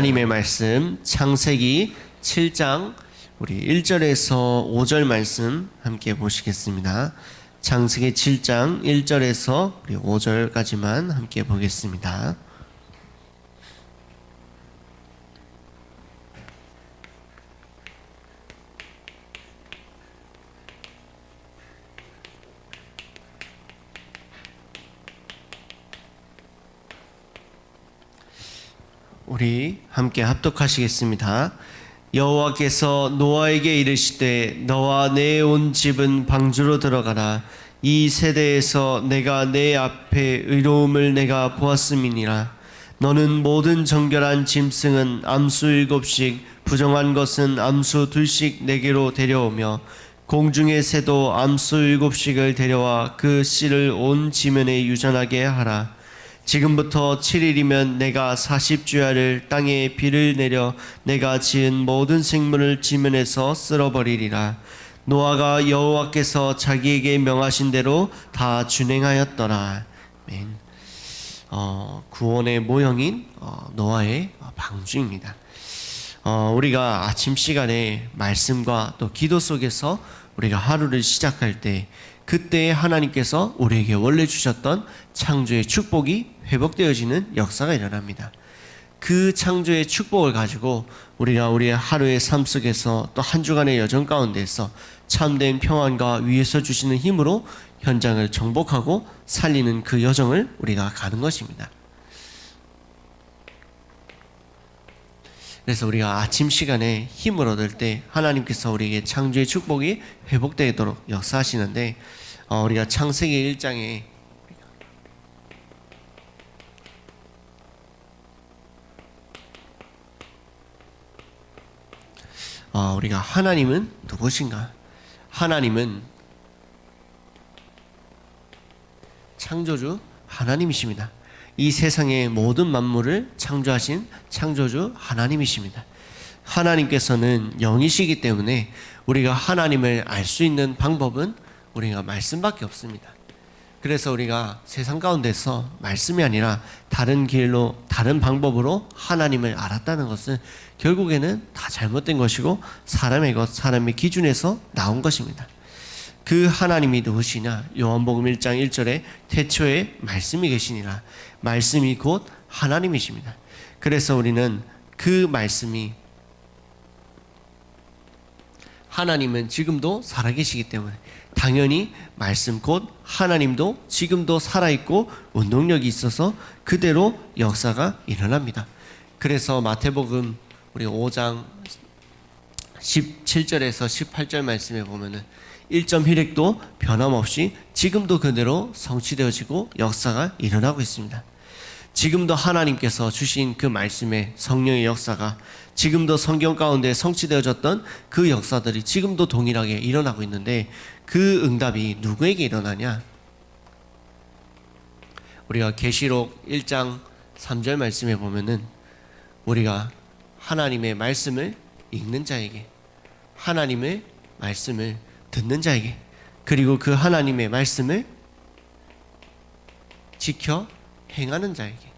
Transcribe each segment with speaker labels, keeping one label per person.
Speaker 1: 하나님의 말씀 창세기 7장 우리 1절에서 5절 말씀 함께 보시겠습니다. 창세기 7장 1절에서 우리 5절까지만 함께 보겠습니다. 우리 함께 합독하시겠습니다. 여호와께서 노아에게 이르시되 너와 내 온 집은 방주로 들어가라. 이 세대에서 내가 내 앞에 의로움을 내가 보았음이니라. 너는 모든 정결한 짐승은 암수 7씩 부정한 것은 암수 2씩 내게로 데려오며 공중의 새도 암수 7씩을 데려와 그 씨를 온 지면에 유전하게 하라. 지금부터 7일이면 내가 40주야를 땅에 비를 내려 내가 지은 모든 생물을 지면에서 쓸어버리리라. 노아가 여호와께서 자기에게 명하신 대로 다 준행하였더라. 아멘. 구원의 모형인 노아의 방주입니다. 우리가 아침 시간에 말씀과 또 기도 속에서 우리가 하루를 시작할 때 그때 하나님께서 우리에게 원래 주셨던 창조의 축복이 회복되어지는 역사가 일어납니다. 그 창조의 축복을 가지고 우리가 우리의 하루의 삶 속에서 또 한 주간의 여정 가운데서 참된 평안과 위에서 주시는 힘으로 현장을 정복하고 살리는 그 여정을 우리가 가는 것입니다. 그래서 우리가 아침 시간에 힘을 얻을 때 하나님께서 우리에게 창조의 축복이 회복되도록 역사하시는데 우리가 창세기 1장에 우리가 하나님은 누구신가? 하나님은 창조주 하나님이십니다. 이 세상의 모든 만물을 창조하신 창조주 하나님이십니다. 하나님께서는 영이시기 때문에 우리가 하나님을 알 수 있는 방법은 우리가 말씀밖에 없습니다. 그래서 우리가 세상 가운데서 말씀이 아니라 다른 길로 다른 방법으로 하나님을 알았다는 것은 결국에는 다 잘못된 것이고 사람의 기준에서 나온 것입니다. 그 하나님이 누구시냐? 요한복음 1장 1절에 태초에 말씀이 계시니라. 말씀이 곧 하나님이십니다. 그래서 우리는 그 말씀이 하나님은 지금도 살아계시기 때문에 당연히 말씀 곧 하나님도 지금도 살아있고 운동력이 있어서 그대로 역사가 일어납니다. 그래서 마태복음 우리 5장 17절에서 18절 말씀에 보면은 1점 휘렉도 변함없이 지금도 그대로 성취되어지고 역사가 일어나고 있습니다. 지금도 하나님께서 주신 그 말씀의 성령의 역사가 지금도 성경 가운데 성취되어졌던 그 역사들이 지금도 동일하게 일어나고 있는데 그 응답이 누구에게 일어나냐? 우리가 계시록 1장 3절 말씀에 보면은 우리가 하나님의 말씀을 읽는 자에게, 하나님의 말씀을 듣는 자에게, 그리고 그 하나님의 말씀을 지켜 행하는 자에게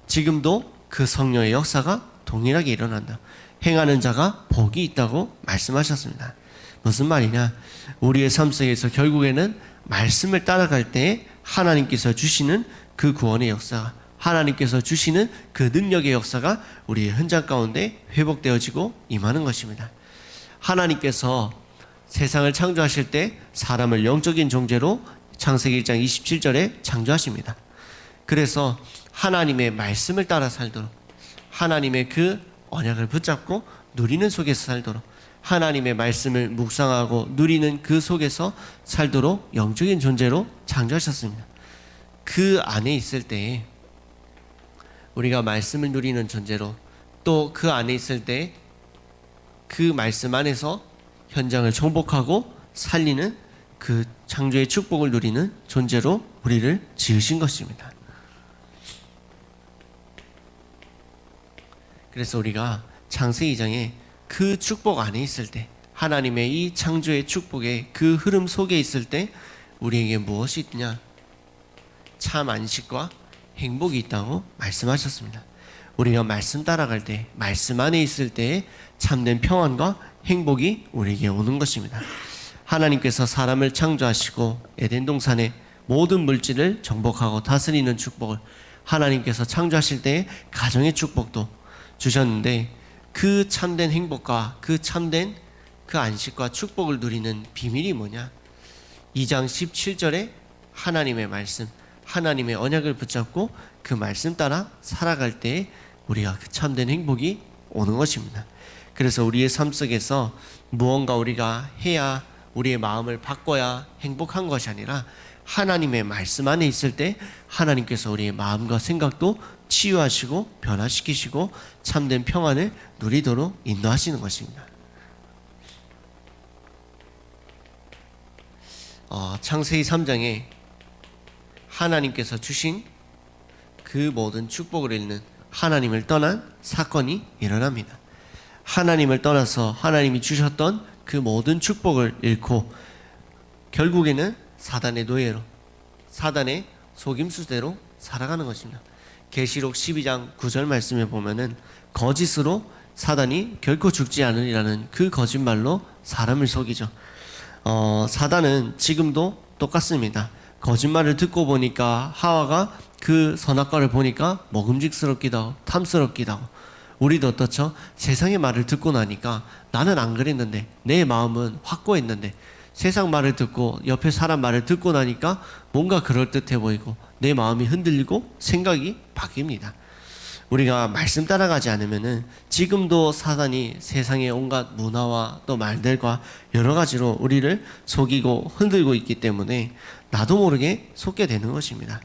Speaker 1: 지금도 그 성령의 역사가 동일하게 일어난다. 행하는 자가 복이 있다고 말씀하셨습니다. 무슨 말이냐? 우리의 삶 속에서 결국에는 말씀을 따라갈 때 하나님께서 주시는 그 구원의 역사가, 하나님께서 주시는 그 능력의 역사가 우리의 현장 가운데 회복되어지고 임하는 것입니다. 하나님께서 세상을 창조하실 때 사람을 영적인 존재로 창세기 1장 27절에 창조하십니다. 그래서 하나님의 말씀을 따라 살도록, 하나님의 그 언약을 붙잡고 누리는 속에서 살도록, 하나님의 말씀을 묵상하고 누리는 그 속에서 살도록 영적인 존재로 창조하셨습니다. 그 안에 있을 때에 우리가 말씀을 누리는 존재로, 또 그 안에 있을 때 그 말씀 안에서 현장을 정복하고 살리는 그 창조의 축복을 누리는 존재로 우리를 지으신 것입니다. 그래서 우리가 창세기 2장에 그 축복 안에 있을 때, 하나님의 이 창조의 축복의 그 흐름 속에 있을 때 우리에게 무엇이 있냐? 참 안식과 행복이 있다고 말씀하셨습니다. 우리가 말씀 따라갈 때, 말씀 안에 있을 때에 참된 평안과 행복이 우리에게 오는 것입니다. 하나님께서 사람을 창조하시고 에덴 동산에 모든 물질을 정복하고 다스리는 축복을 하나님께서 창조하실 때에 가정의 축복도 주셨는데, 그 참된 행복과 그 참된 그 안식과 축복을 누리는 비밀이 뭐냐? 2장 17절에 하나님의 말씀, 하나님의 언약을 붙잡고 그 말씀 따라 살아갈 때에 우리가 그 참된 행복이 오는 것입니다. 그래서 우리의 삶 속에서 무언가 우리가 해야, 우리의 마음을 바꿔야 행복한 것이 아니라 하나님의 말씀 안에 있을 때 하나님께서 우리의 마음과 생각도 치유하시고 변화시키시고 참된 평안을 누리도록 인도하시는 것입니다. 창세기 3장에 하나님께서 주신 그 모든 축복을 잃는, 하나님을 떠난 사건이 일어납니다. 하나님을 떠나서 하나님이 주셨던 그 모든 축복을 잃고 결국에는 사단의 노예로, 사단의 속임수대로 살아가는 것입니다. 계시록 12장 9절 말씀에 보면은 거짓으로 사단이 결코 죽지 않으리라는 그 거짓말로 사람을 속이죠. 사단은 지금도 똑같습니다. 거짓말을 듣고 보니까 하와가 그 선악과를 보니까 먹음직스럽기도 하고 탐스럽기도 하고, 우리도 어떻죠? 세상의 말을 듣고 나니까 나는 안 그랬는데, 내 마음은 확고했는데, 세상 말을 듣고 옆에 사람 말을 듣고 나니까 뭔가 그럴듯해 보이고 내 마음이 흔들리고 생각이 바뀝니다. 우리가 말씀 따라가지 않으면은 지금도 사단이 세상의 온갖 문화와 또 말들과 여러 가지로 우리를 속이고 흔들고 있기 때문에 나도 모르게 속게 되는 것입니다.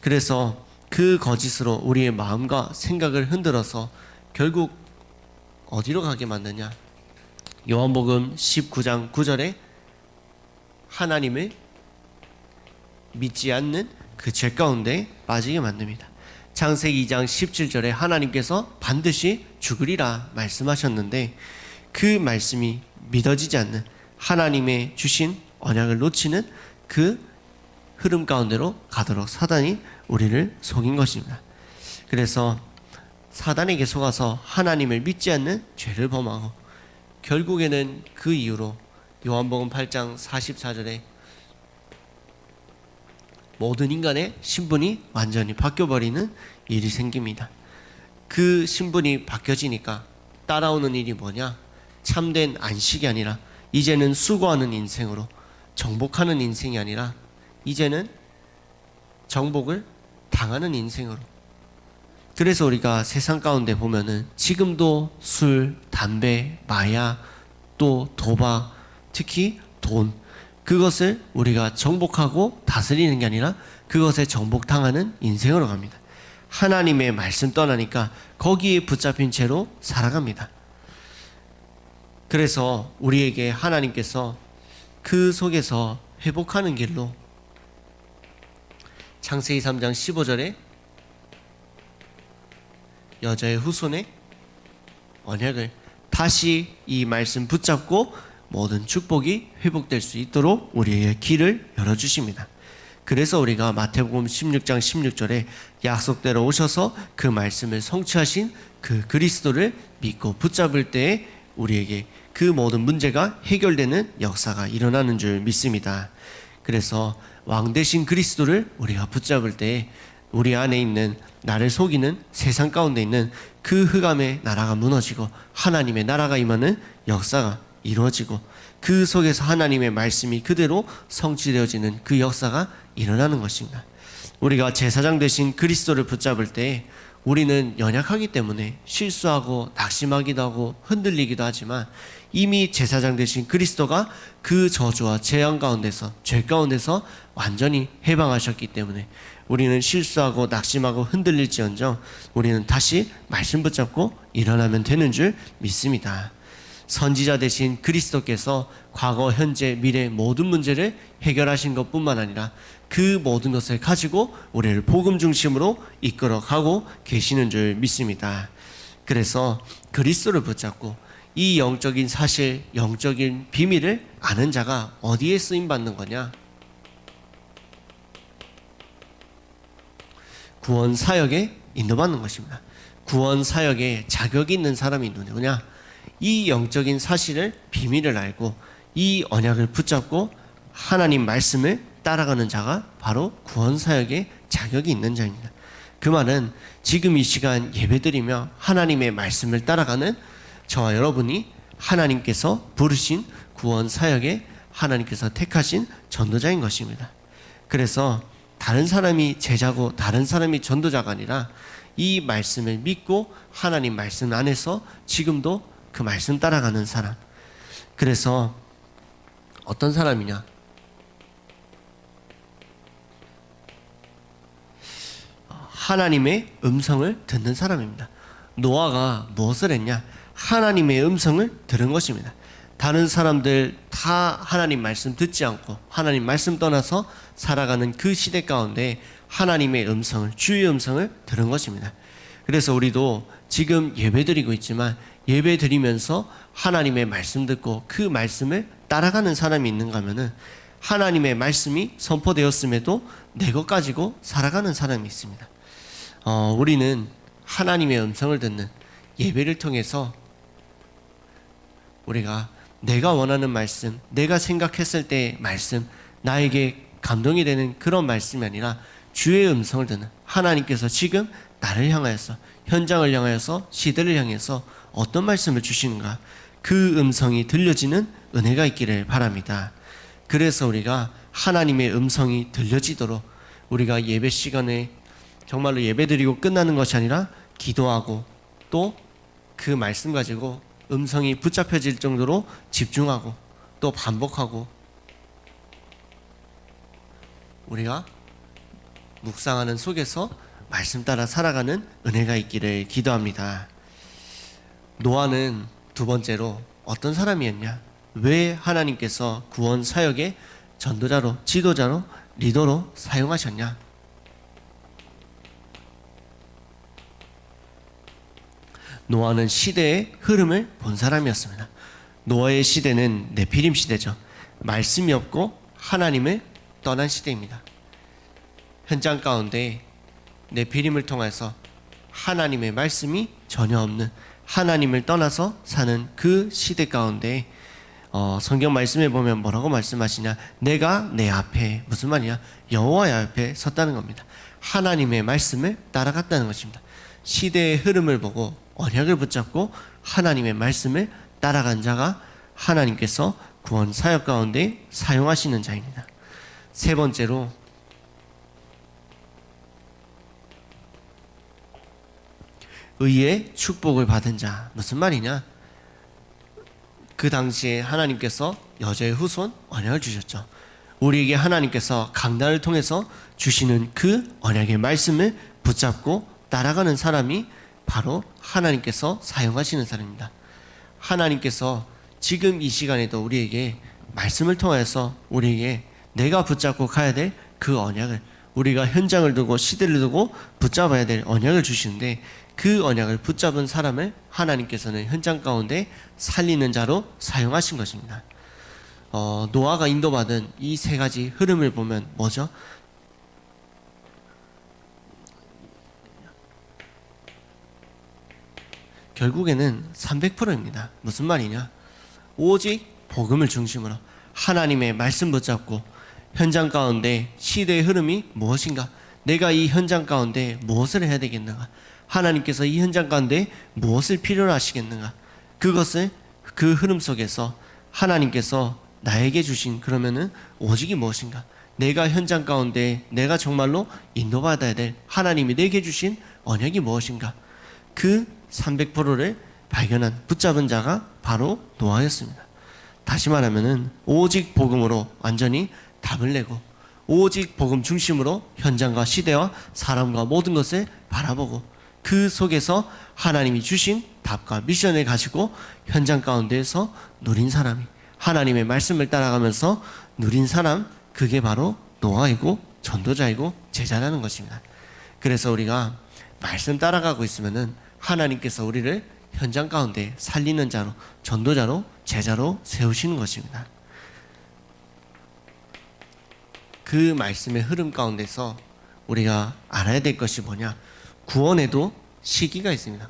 Speaker 1: 그래서 그 거짓으로 우리의 마음과 생각을 흔들어서 결국 어디로 가게 만드냐? 요한복음 19장 9절에 하나님을 믿지 않는 그 죄 가운데 빠지게 만듭니다. 창세기 2장 17절에 하나님께서 반드시 죽으리라 말씀하셨는데, 그 말씀이 믿어지지 않는, 하나님의 주신 언약을 놓치는 그 흐름 가운데로 가도록 사단이 우리를 속인 것입니다. 그래서 사단에게 속아서 하나님을 믿지 않는 죄를 범하고, 결국에는 그 이후로 요한복음 8장 44절에 모든 인간의 신분이 완전히 바뀌어버리는 일이 생깁니다. 그 신분이 바뀌어지니까 따라오는 일이 뭐냐? 참된 안식이 아니라 이제는 수고하는 인생으로, 정복하는 인생이 아니라 이제는 정복을 당하는 인생으로. 그래서 우리가 세상 가운데 보면은 지금도 술, 담배, 마약, 또 도박, 특히 돈, 그것을 우리가 정복하고 다스리는 게 아니라 그것에 정복당하는 인생으로 갑니다. 하나님의 말씀 떠나니까 거기에 붙잡힌 채로 살아갑니다. 그래서 우리에게 하나님께서 그 속에서 회복하는 길로 창세기 3장 15절에 여자의 후손의 언약을 다시 이 말씀 붙잡고 모든 축복이 회복될 수 있도록 우리의 길을 열어주십니다. 그래서 우리가 마태복음 16장 16절에 약속대로 오셔서 그 말씀을 성취하신 그 그리스도를 믿고 붙잡을 때에 우리에게 그 모든 문제가 해결되는 역사가 일어나는 줄 믿습니다. 그래서 왕 대신 그리스도를 우리가 붙잡을 때에 우리 안에 있는 나를 속이는 세상 가운데 있는 그 흑암의 나라가 무너지고 하나님의 나라가 임하는 역사가 이루어지고, 그 속에서 하나님의 말씀이 그대로 성취되어지는 그 역사가 일어나는 것입니다. 우리가 제사장 되신 그리스도를 붙잡을 때 우리는 연약하기 때문에 실수하고 낙심하기도 하고 흔들리기도 하지만, 이미 제사장 되신 그리스도가 그 저주와 재앙 가운데서, 죄 가운데서 완전히 해방하셨기 때문에 우리는 실수하고 낙심하고 흔들릴지언정 우리는 다시 말씀 붙잡고 일어나면 되는 줄 믿습니다. 선지자 되신 그리스도께서 과거, 현재, 미래 모든 문제를 해결하신 것뿐만 아니라 그 모든 것을 가지고 우리를 복음 중심으로 이끌어가고 계시는 줄 믿습니다. 그래서 그리스도를 붙잡고 이 영적인 사실, 영적인 비밀을 아는 자가 어디에 쓰임받는 거냐? 구원 사역에 인도받는 것입니다. 구원 사역에 자격이 있는 사람이 누구냐? 이 영적인 사실을 비밀을 알고 이 언약을 붙잡고 하나님 말씀을 따라가는 자가 바로 구원 사역에 자격이 있는 자입니다. 그 말은 지금 이 시간 예배드리며 하나님의 말씀을 따라가는 저와 여러분이 하나님께서 부르신 구원 사역에 하나님께서 택하신 전도자인 것입니다. 그래서 다른 사람이 제자고 다른 사람이 전도자가 아니라 이 말씀을 믿고 하나님 말씀 안에서 지금도 그 말씀 따라가는 사람. 그래서 어떤 사람이냐? 하나님의 음성을 듣는 사람입니다. 노아가 무엇을 했냐? 하나님의 음성을 들은 것입니다. 다른 사람들 다 하나님 말씀 듣지 않고 하나님 말씀 떠나서 살아가는 그 시대 가운데 하나님의 음성을, 주의 음성을 들은 것입니다. 그래서 우리도 지금 예배드리고 있지만 예배드리면서 하나님의 말씀 듣고 그 말씀을 따라가는 사람이 있는가 하면은 하나님의 말씀이 선포되었음에도 내 것 가지고 살아가는 사람이 있습니다. 우리는 하나님의 음성을 듣는 예배를 통해서 우리가 내가 원하는 말씀, 내가 생각했을 때의 말씀, 나에게 감동이 되는 그런 말씀이 아니라 주의 음성을 듣는 하나님께서 지금 나를 향하여서, 현장을 향하여서, 시대를 향해서 어떤 말씀을 주시는가, 그 음성이 들려지는 은혜가 있기를 바랍니다. 그래서 우리가 하나님의 음성이 들려지도록 우리가 예배 시간에 정말로 예배드리고 끝나는 것이 아니라 기도하고 또 그 말씀 가지고 음성이 붙잡혀질 정도로 집중하고 또 반복하고 우리가 묵상하는 속에서 말씀 따라 살아가는 은혜가 있기를 기도합니다. 노아는 두 번째로 어떤 사람이었냐? 왜 하나님께서 구원 사역의 전도자로, 지도자로, 리더로 사용하셨냐? 노아는 시대의 흐름을 본 사람이었습니다. 노아의 시대는 네피림 시대죠. 말씀이 없고 하나님을 떠난 시대입니다. 현장 가운데 네피림을 통해서 하나님의 말씀이 전혀 없는, 하나님을 떠나서 사는 그 시대 가운데 성경 말씀에 보면 뭐라고 말씀하시냐? 내가 내 앞에, 무슨 말이냐? 여호와의 앞에 섰다는 겁니다. 하나님의 말씀을 따라갔다는 것입니다. 시대의 흐름을 보고 언약을 붙잡고 하나님의 말씀을 따라간 자가 하나님께서 구원 사역 가운데 사용하시는 자입니다. 세 번째로 의의 축복을 받은 자. 무슨 말이냐? 그 당시에 하나님께서 여자의 후손 언약을 주셨죠. 우리에게 하나님께서 강단을 통해서 주시는 그 언약의 말씀을 붙잡고 따라가는 사람이 바로 하나님께서 사용하시는 사람입니다. 하나님께서 지금 이 시간에도 우리에게 말씀을 통해서 우리에게 내가 붙잡고 가야 될 그 언약을, 우리가 현장을 두고 시대를 두고 붙잡아야 될 언약을 주시는데 그 언약을 붙잡은 사람을 하나님께서는 현장 가운데 살리는 자로 사용하신 것입니다. 노아가 인도받은 이 세 가지 흐름을 보면 뭐죠? 결국에는 300%입니다. 무슨 말이냐? 오직 복음을 중심으로 하나님의 말씀 붙잡고 현장 가운데 시대의 흐름이 무엇인가? 내가 이 현장 가운데 무엇을 해야 되겠는가? 하나님께서 이 현장 가운데 무엇을 필요로 하시겠는가? 그것을 그 흐름 속에서 하나님께서 나에게 주신 그러면은 오직이 무엇인가? 내가 현장 가운데 내가 정말로 인도받아야 될 하나님이 내게 주신 언약이 무엇인가? 그 300%를 발견한 붙잡은 자가 바로 노아였습니다. 다시 말하면은 오직 복음으로 완전히 답을 내고 오직 복음 중심으로 현장과 시대와 사람과 모든 것을 바라보고 그 속에서 하나님이 주신 답과 미션을 가지고 현장 가운데에서 누린 사람이, 하나님의 말씀을 따라가면서 누린 사람, 그게 바로 노아이고 전도자이고 제자라는 것입니다. 그래서 우리가 말씀 따라가고 있으면은 하나님께서 우리를 현장 가운데 살리는 자로, 전도자로, 제자로 세우시는 것입니다. 그 말씀의 흐름 가운데서 우리가 알아야 될 것이 뭐냐? 구원에도 시기가 있습니다.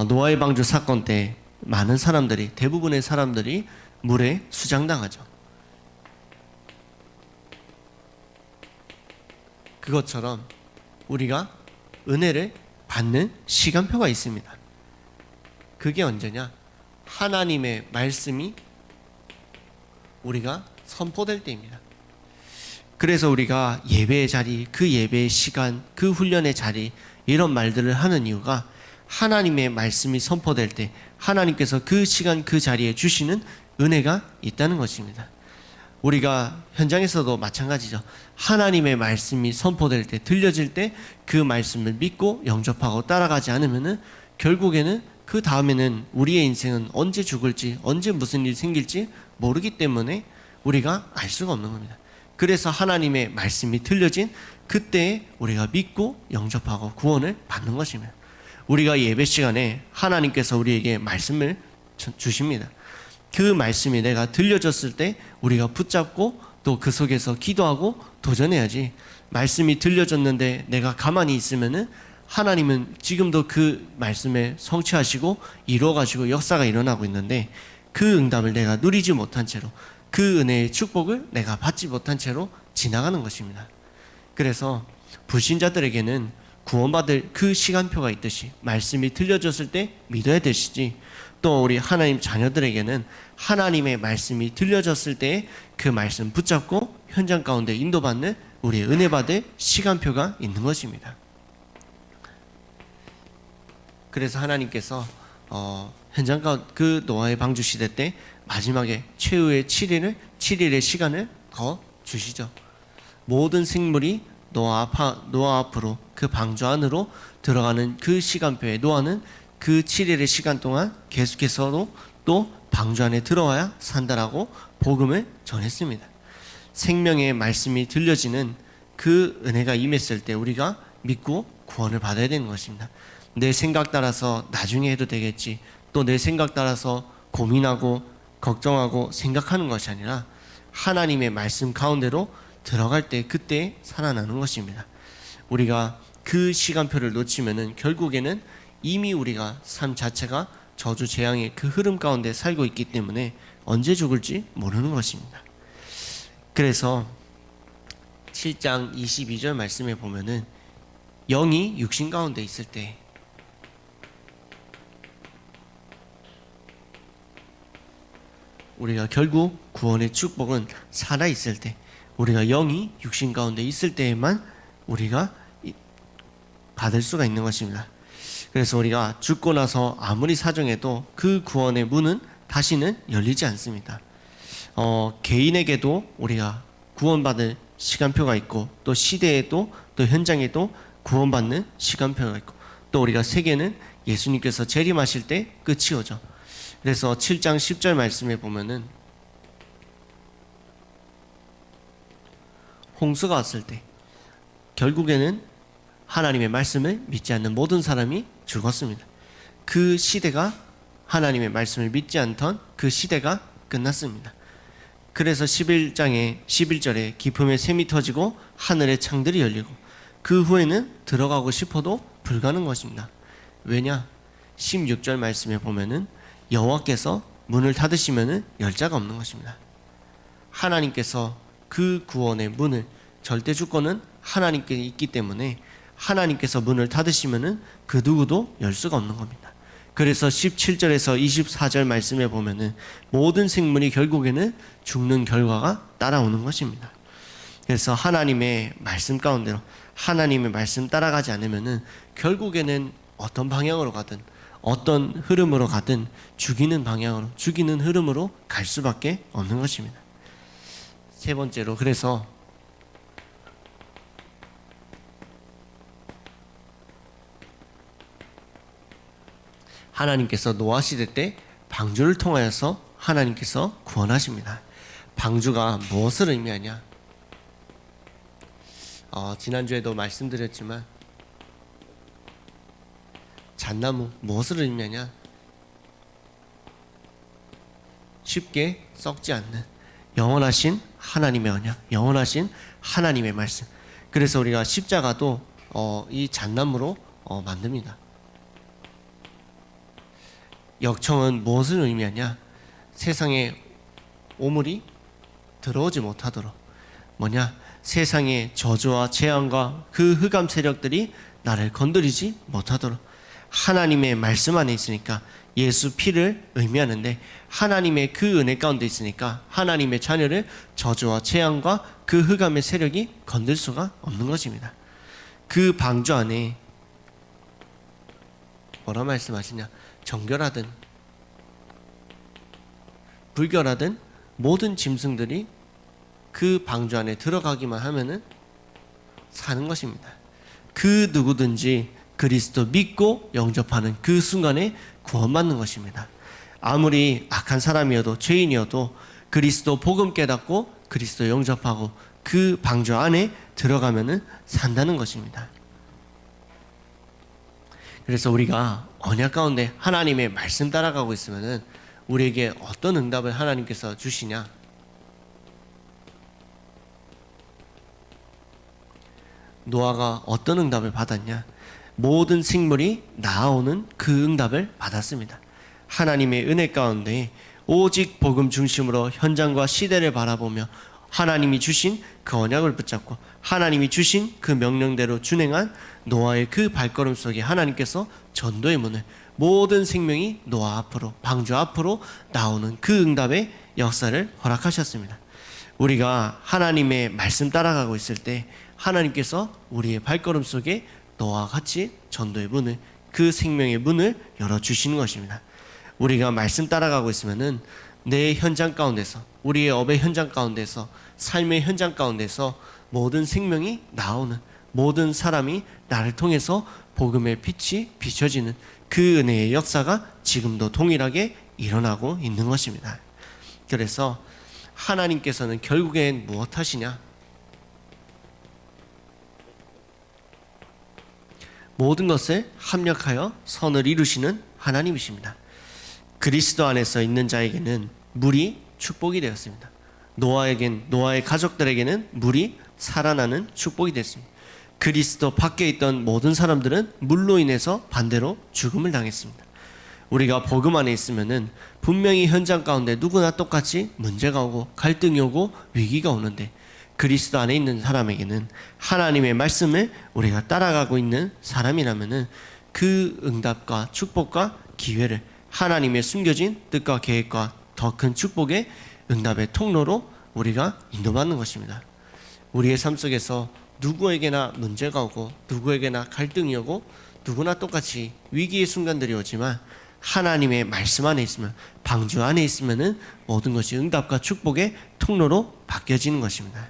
Speaker 1: 노아의 방주 사건 때 많은 사람들이, 대부분의 사람들이 물에 수장당하죠. 그것처럼 우리가 은혜를 받는 시간표가 있습니다. 그게 언제냐? 하나님의 말씀이 우리가 선포될 때입니다. 그래서 우리가 예배의 자리, 그 예배의 시간, 그 훈련의 자리, 이런 말들을 하는 이유가 하나님의 말씀이 선포될 때 하나님께서 그 시간 그 자리에 주시는 은혜가 있다는 것입니다. 우리가 현장에서도 마찬가지죠. 하나님의 말씀이 선포될 때, 들려질 때 그 말씀을 믿고 영접하고 따라가지 않으면은 결국에는 그 다음에는 우리의 인생은 언제 죽을지, 언제 무슨 일이 생길지 모르기 때문에 우리가 알 수가 없는 겁니다. 그래서 하나님의 말씀이 들려진 그때에 우리가 믿고 영접하고 구원을 받는 것입니다. 우리가 예배 시간에 하나님께서 우리에게 말씀을 주십니다. 그 말씀이 내가 들려졌을 때 우리가 붙잡고 또 그 속에서 기도하고 도전해야지. 말씀이 들려졌는데 내가 가만히 있으면은 하나님은 지금도 그 말씀에 성취하시고 이루어가지고 역사가 일어나고 있는데 그 응답을 내가 누리지 못한 채로, 그 은혜의 축복을 내가 받지 못한 채로 지나가는 것입니다. 그래서 불신자들에게는 구원받을 그 시간표가 있듯이 말씀이 들려졌을 때 믿어야 되시지, 또 우리 하나님 자녀들에게는 하나님의 말씀이 들려졌을 때 그 말씀 붙잡고 현장 가운데 인도받는 우리의 은혜 받을 시간표가 있는 것입니다. 그래서 하나님께서 현장 가운데 그 노아의 방주 시대 때 마지막에 최후의 7일의 시간을 더 주시죠. 모든 생물이 노아 앞으로 그 방주 안으로 들어가는 그 시간표에 노아는 그 7일의 시간 동안 계속해서도 또 방주 안에 들어와야 산다라고 복음을 전했습니다. 생명의 말씀이 들려지는 그 은혜가 임했을 때 우리가 믿고 구원을 받아야 되는 것입니다. 내 생각 따라서 나중에 해도 되겠지, 또 내 생각 따라서 고민하고 걱정하고 생각하는 것이 아니라 하나님의 말씀 가운데로 들어갈 때 그때 살아나는 것입니다. 우리가 그 시간표를 놓치면은 결국에는 이미 우리가 삶 자체가 저주 재앙의 그 흐름 가운데 살고 있기 때문에 언제 죽을지 모르는 것입니다. 그래서 7장 22절 말씀에 보면은 영이 육신 가운데 있을 때 우리가 결국 구원의 축복은 살아있을 때, 우리가 영이 육신 가운데 있을 때에만 우리가 받을 수가 있는 것입니다. 그래서 우리가 죽고 나서 아무리 사정해도 그 구원의 문은 다시는 열리지 않습니다. 개인에게도 우리가 구원받을 시간표가 있고, 또 시대에도 또 현장에도 구원받는 시간표가 있고, 또 우리가 세계는 예수님께서 재림하실 때 끝이 오죠. 그래서 7장 10절 말씀에 보면은 홍수가 왔을 때 결국에는 하나님의 말씀을 믿지 않는 모든 사람이 죽었습니다. 그 시대가, 하나님의 말씀을 믿지 않던 그 시대가 끝났습니다. 그래서 11장에 11절에 기품의 샘이 터지고 하늘의 창들이 열리고 그 후에는 들어가고 싶어도 불가능한 것입니다. 왜냐? 16절 말씀에 보면은 여호와께서 문을 닫으시면은 열 자가 없는 것입니다. 하나님께서 그 구원의 문을, 절대 주권은 하나님께 있기 때문에 하나님께서 문을 닫으시면은 그 누구도 열 수가 없는 겁니다. 그래서 17절에서 24절 말씀에 보면은 모든 생물이 결국에는 죽는 결과가 따라오는 것입니다. 그래서 하나님의 말씀 가운데로, 하나님의 말씀 따라가지 않으면은 결국에는 어떤 방향으로 가든, 어떤 흐름으로 가든 죽이는 방향으로, 죽이는 흐름으로 갈 수밖에 없는 것입니다. 세 번째로, 그래서 하나님께서 노아 시대 때 방주를 통하여서 하나님께서 구원하십니다. 방주가 무엇을 의미하냐? 지난주에도 말씀드렸지만 잣나무 무엇을 의미하냐? 쉽게 썩지 않는 영원하신 하나님의 언약, 영원하신 하나님의 말씀. 그래서 우리가 십자가도 이 잣나무로 만듭니다. 역청은 무엇을 의미하냐? 세상에 오물이 들어오지 못하도록, 세상의 저주와 재앙과 그 흑암 세력들이 나를 건드리지 못하도록, 하나님의 말씀 안에 있으니까 예수 피를 의미하는데, 하나님의 그 은혜 가운데 있으니까 하나님의 자녀를 저주와 재앙과 그 흑암의 세력이 건들 수가 없는 것입니다. 그 방주 안에 뭐라 말씀하시냐? 정결하든 불결하든 모든 짐승들이 그 방주 안에 들어가기만 하면은 사는 것입니다. 그 누구든지 그리스도 믿고 영접하는 그 순간에 구원받는 것입니다. 아무리 악한 사람이어도 죄인이어도 그리스도 복음 깨닫고 그리스도 영접하고 그 방주 안에 들어가면은 산다는 것입니다. 그래서 우리가 언약 가운데 하나님의 말씀 따라가고 있으면은 우리에게 어떤 응답을 하나님께서 주시냐? 노아가 어떤 응답을 받았냐? 모든 생물이 나아오는 그 응답을 받았습니다. 하나님의 은혜 가운데 오직 복음 중심으로 현장과 시대를 바라보며 하나님이 주신 그 언약을 붙잡고 하나님이 주신 그 명령대로 준행한 노아의 그 발걸음 속에 하나님께서 전도의 문을, 모든 생명이 노아 앞으로, 방주 앞으로 나오는 그 응답의 역사를 허락하셨습니다. 우리가 하나님의 말씀 따라가고 있을 때 하나님께서 우리의 발걸음 속에 노아와 같이 전도의 문을, 그 생명의 문을 열어주시는 것입니다. 우리가 말씀 따라가고 있으면은 내 현장 가운데서, 우리의 업의 현장 가운데서, 삶의 현장 가운데서 모든 생명이 나오는, 모든 사람이 나를 통해서 복음의 빛이 비춰지는 그 은혜의 역사가 지금도 동일하게 일어나고 있는 것입니다. 그래서 하나님께서는 결국엔 무엇 하시냐? 모든 것을 합력하여 선을 이루시는 하나님이십니다. 그리스도 안에서 있는 자에게는 물이 축복이 되었습니다. 노아의 가족들에게는 물이 살아나는 축복이 됐습니다. 그리스도 밖에 있던 모든 사람들은 물로 인해서 반대로 죽음을 당했습니다. 우리가 복음 안에 있으면은 분명히 현장 가운데 누구나 똑같이 문제가 오고 갈등이 오고 위기가 오는데, 그리스도 안에 있는 사람에게는 하나님의 말씀을 우리가 따라가고 있는 사람이라면은 그 응답과 축복과 기회를, 하나님의 숨겨진 뜻과 계획과 더 큰 축복의 응답의 통로로 우리가 인도받는 것입니다. 우리의 삶 속에서 누구에게나 문제가 오고 누구에게나 갈등이 오고 누구나 똑같이 위기의 순간들이 오지만 하나님의 말씀 안에 있으면, 방주 안에 있으면은 모든 것이 응답과 축복의 통로로 바뀌어지는 것입니다.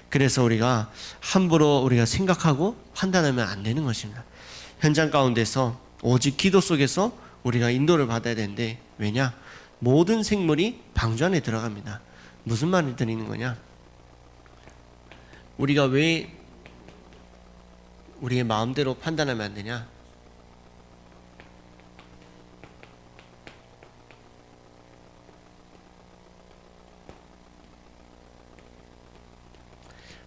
Speaker 1: 그래서 우리가 함부로 우리가 생각하고 판단하면 안 되는 것입니다. 현장 가운데서 오직 기도 속에서 우리가 인도를 받아야 되는데, 왜냐? 모든 생물이 방주 안에 들어갑니다. 무슨 말을 드리는 거냐? 우리가 왜 우리의 마음대로 판단하면 안 되냐?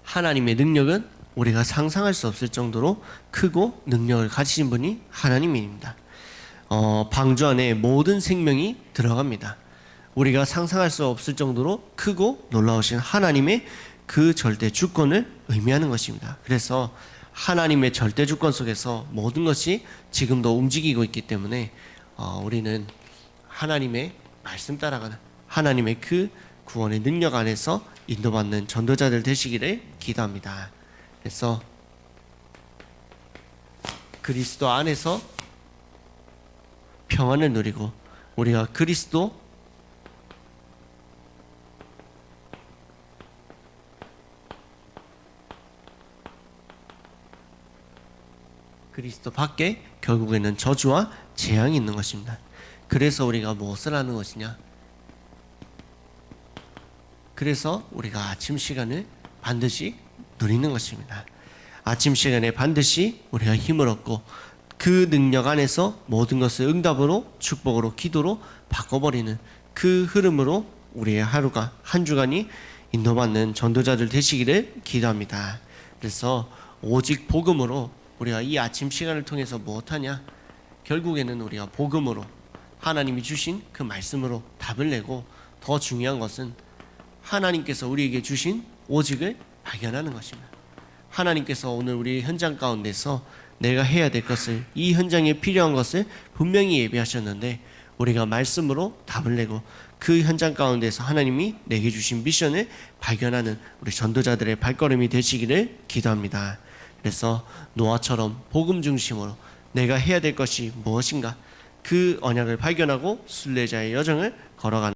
Speaker 1: 하나님의 능력은 우리가 상상할 수 없을 정도로 크고 능력을 가지신 분이 하나님입니다. 방주 안에 모든 생명이 들어갑니다. 우리가 상상할 수 없을 정도로 크고 놀라우신 하나님의 그 절대 주권을 의미하는 것입니다. 그래서 하나님의 절대 주권 속에서 모든 것이 지금도 움직이고 있기 때문에 우리는 하나님의 말씀 따라가는, 하나님의 그 구원의 능력 안에서 인도받는 전도자들 되시기를 기도합니다. 그래서 그리스도 안에서 평안을 누리고 우리가 그리스도 밖에 결국에는 저주와 재앙이 있는 것입니다. 그래서 우리가 무엇을 하는 것이냐? 그래서 우리가 아침 시간을 반드시 누리는 것입니다. 아침 시간에 반드시 우리가 힘을 얻고 그 능력 안에서 모든 것을 응답으로, 축복으로, 기도로 바꿔버리는 그 흐름으로 우리의 하루가, 한 주간이 인도받는 전도자들 되시기를 기도합니다. 그래서 오직 복음으로 우리가 이 아침 시간을 통해서 무엇하냐? 결국에는 우리가 복음으로 하나님이 주신 그 말씀으로 답을 내고, 더 중요한 것은 하나님께서 우리에게 주신 오직을 발견하는 것입니다. 하나님께서 오늘 우리 현장 가운데서 내가 해야 될 것을, 이 현장에 필요한 것을 분명히 예비하셨는데 우리가 말씀으로 답을 내고 그 현장 가운데서 하나님이 내게 주신 미션을 발견하는 우리 전도자들의 발걸음이 되시기를 기도합니다. 그래서 노아처럼 복음 중심으로 내가 해야 될 것이 무엇인가, 그 언약을 발견하고 순례자의 여정을 걸어가는